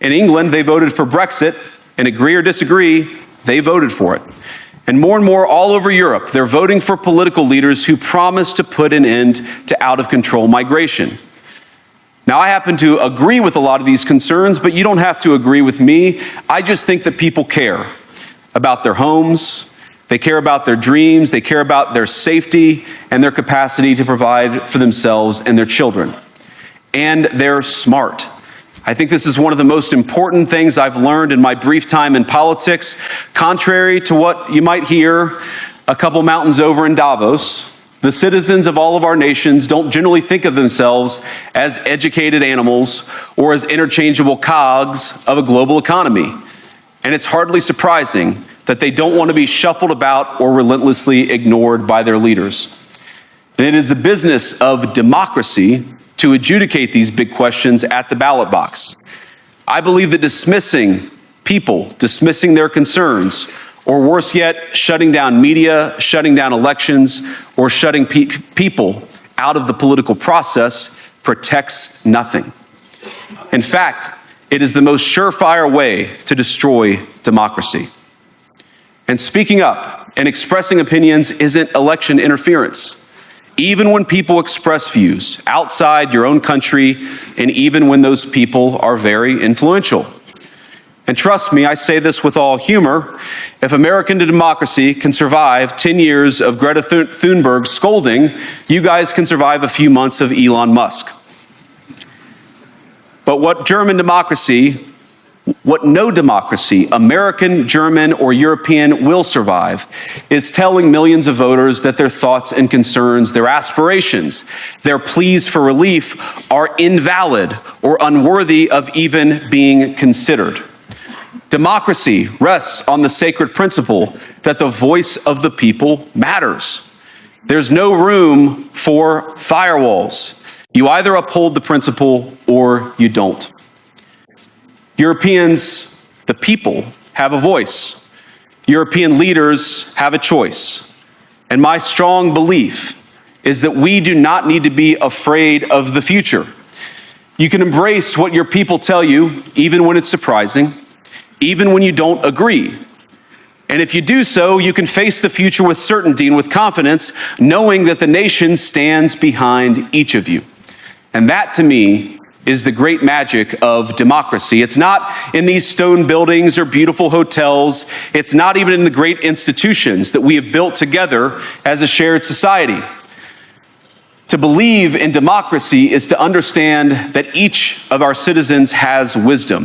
In England, they voted for Brexit, and agree or disagree, they voted for it. And more all over Europe, they're voting for political leaders who promise to put an end to out-of-control migration. Now, I happen to agree with a lot of these concerns, but you don't have to agree with me. I just think that people care about their homes, they care about their dreams, they care about their safety and their capacity to provide for themselves and their children. And they're smart. I think this is one of the most important things I've learned in my brief time in politics. Contrary to what you might hear a couple mountains over in Davos, the citizens of all of our nations don't generally think of themselves as educated animals or as interchangeable cogs of a global economy. And it's hardly surprising that they don't want to be shuffled about or relentlessly ignored by their leaders. And it is the business of democracy to adjudicate these big questions at the ballot box. I believe that dismissing people, dismissing their concerns, or worse yet, shutting down media, shutting down elections, or shutting people out of the political process protects nothing. In fact, it is the most surefire way to destroy democracy. And speaking up and expressing opinions isn't election interference. Even when people express views outside your own country, and even when those people are very influential. And trust me, I say this with all humor, if American democracy can survive 10 years of Greta Thunberg scolding, you guys can survive a few months of Elon Musk. But what no democracy, American, German, or European, will survive is telling millions of voters that their thoughts and concerns, their aspirations, their pleas for relief are invalid or unworthy of even being considered. Democracy rests on the sacred principle that the voice of the people matters. There's no room for firewalls. You either uphold the principle or you don't. Europeans, the people, have a voice. European leaders have a choice. And my strong belief is that we do not need to be afraid of the future. You can embrace what your people tell you, even when it's surprising, even when you don't agree. And if you do so, you can face the future with certainty and with confidence, knowing that the nation stands behind each of you. And that, to me, is the great magic of democracy. It's not in these stone buildings or beautiful hotels. It's not even in the great institutions that we have built together as a shared society. To believe in democracy is to understand that each of our citizens has wisdom.